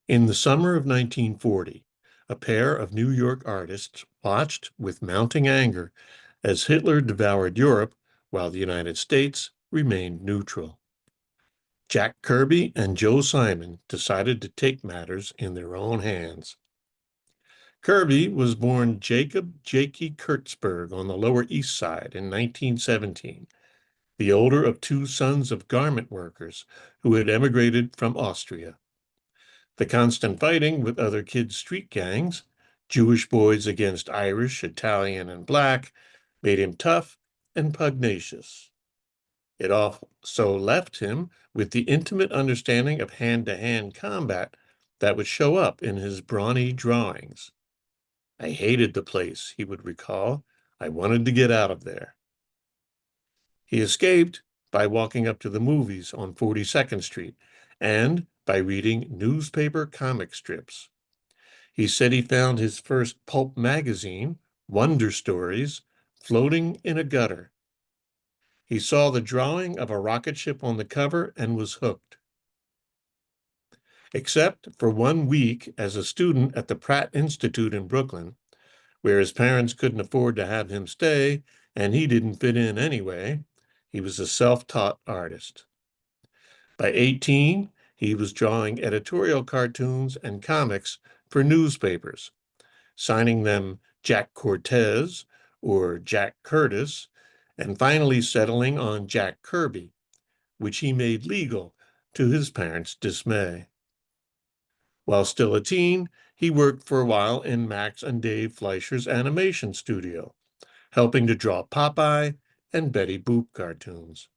In the summer of 1940, a pair of New York artists watched with mounting anger as Hitler devoured Europe while the United States remained neutral. Jack Kirby and Joe Simon decided to take matters in their own hands. Kirby was born Jacob Jakey Kurtzberg on the Lower East Side in 1917, the older of two sons of garment workers who had emigrated from Austria. The constant fighting with other kids' street gangs, Jewish boys against Irish, Italian, and black, made him tough and pugnacious. It also left him with the intimate understanding of hand-to-hand combat that would show up in his brawny drawings. I hated the place, he would recall. I wanted to get out of there. He escaped by walking up to the movies on 42nd Street and by reading newspaper comic strips. He said he found his first pulp magazine, Wonder Stories, floating in a gutter. He saw the drawing of a rocket ship on the cover and was hooked. Except for 1 week as a student at the Pratt Institute in Brooklyn, where his parents couldn't afford to have him stay and he didn't fit in anyway, he was a self-taught artist. By 18, he was drawing editorial cartoons and comics for newspapers, signing them Jack Cortez or Jack Curtis, and finally settling on Jack Kirby, which he made legal to his parents' dismay. While still a teen, he worked for a while in Max and Dave Fleischer's animation studio, helping to draw Popeye and Betty Boop cartoons.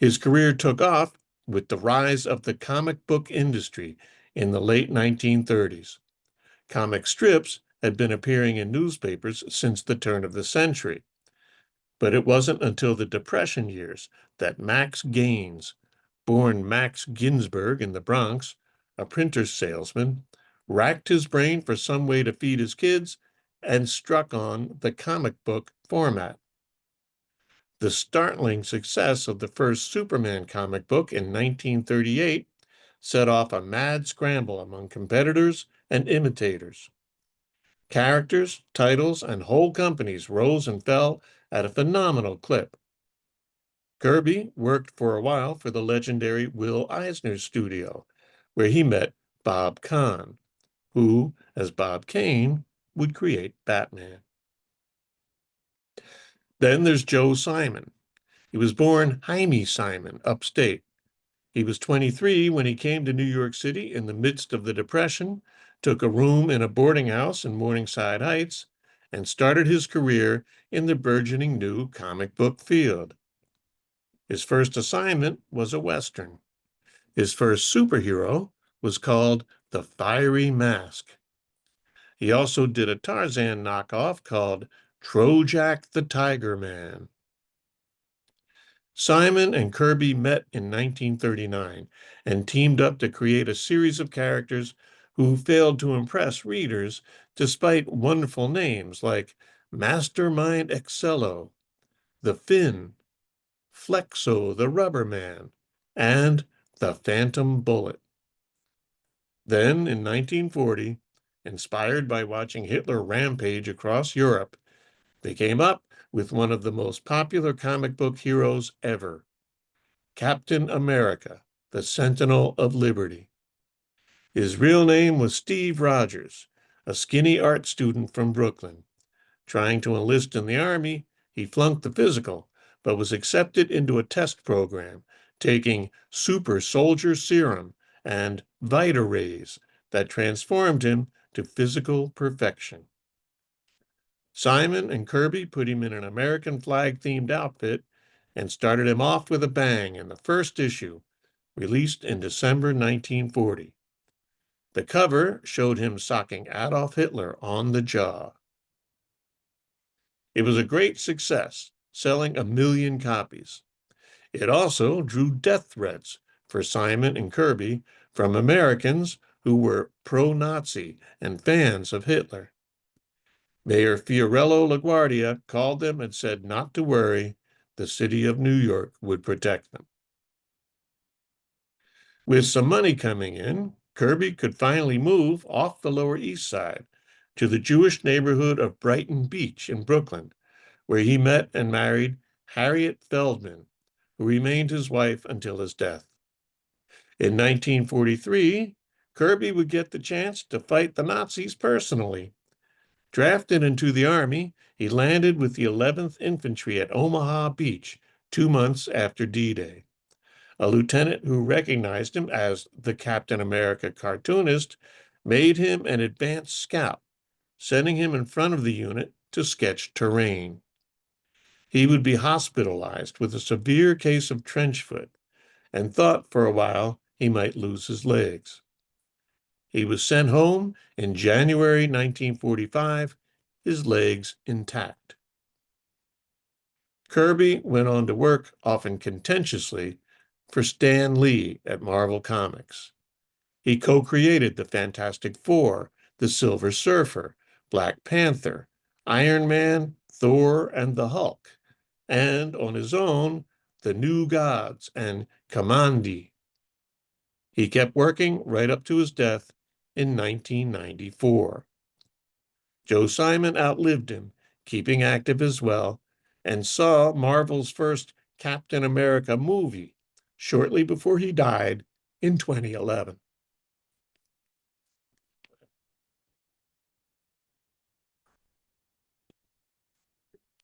His career took off with the rise of the comic book industry in the late 1930s. Comic strips had been appearing in newspapers since the turn of the century, but it wasn't until the Depression years that Max Gaines, born Max Ginsberg in the Bronx, a printer's salesman, racked his brain for some way to feed his kids and struck on the comic book format. The startling success of the first Superman comic book in 1938 set off a mad scramble among competitors and imitators. Characters, titles, and whole companies rose and fell at a phenomenal clip. Kirby worked for a while for the legendary Will Eisner's studio, where he met Bob Kahn, who, as Bob Kane, would create Batman. Then there's Joe Simon. He was born Jaime Simon, upstate. He was 23 when he came to New York City in the midst of the Depression, took a room in a boarding house in Morningside Heights, and started his career in the burgeoning new comic book field. His first assignment was a Western. His first superhero was called the Fiery Mask. He also did a Tarzan knockoff called Trojack the Tiger Man. Simon and Kirby met in 1939 and teamed up to create a series of characters who failed to impress readers despite wonderful names like Mastermind Excello, The Finn, Flexo the Rubber Man, and The Phantom Bullet. Then, in 1940, inspired by watching Hitler rampage across Europe, they came up with one of the most popular comic book heroes ever, Captain America, the Sentinel of Liberty. His real name was Steve Rogers, a skinny art student from Brooklyn. Trying to enlist in the Army, he flunked the physical, but was accepted into a test program, taking super soldier serum and Vita-Rays that transformed him to physical perfection. Simon and Kirby put him in an American flag-themed outfit and started him off with a bang in the first issue, released in December 1940. The cover showed him socking Adolf Hitler on the jaw. It was a great success, selling 1 million copies. It also drew death threats for Simon and Kirby from Americans who were pro-Nazi and fans of Hitler. Mayor Fiorello LaGuardia called them and said not to worry, the city of New York would protect them. With some money coming in, Kirby could finally move off the Lower East Side to the Jewish neighborhood of Brighton Beach in Brooklyn, where he met and married Harriet Feldman, who remained his wife until his death. In 1943, Kirby would get the chance to fight the Nazis personally. Drafted into the Army, he landed with the 11th Infantry at Omaha Beach 2 months after D-Day. A lieutenant who recognized him as the Captain America cartoonist made him an advanced scout, sending him in front of the unit to sketch terrain. He would be hospitalized with a severe case of trench foot and thought for a while he might lose his legs. He was sent home in January 1945, his legs intact. Kirby went on to work, often contentiously, for Stan Lee at Marvel Comics. He co-created the Fantastic Four, the Silver Surfer, Black Panther, Iron Man, Thor, and the Hulk, and on his own, the New Gods and Kamandi. He kept working right up to his death in 1994. Joe Simon outlived him, keeping active as well, and saw Marvel's first Captain America movie shortly before he died in 2011.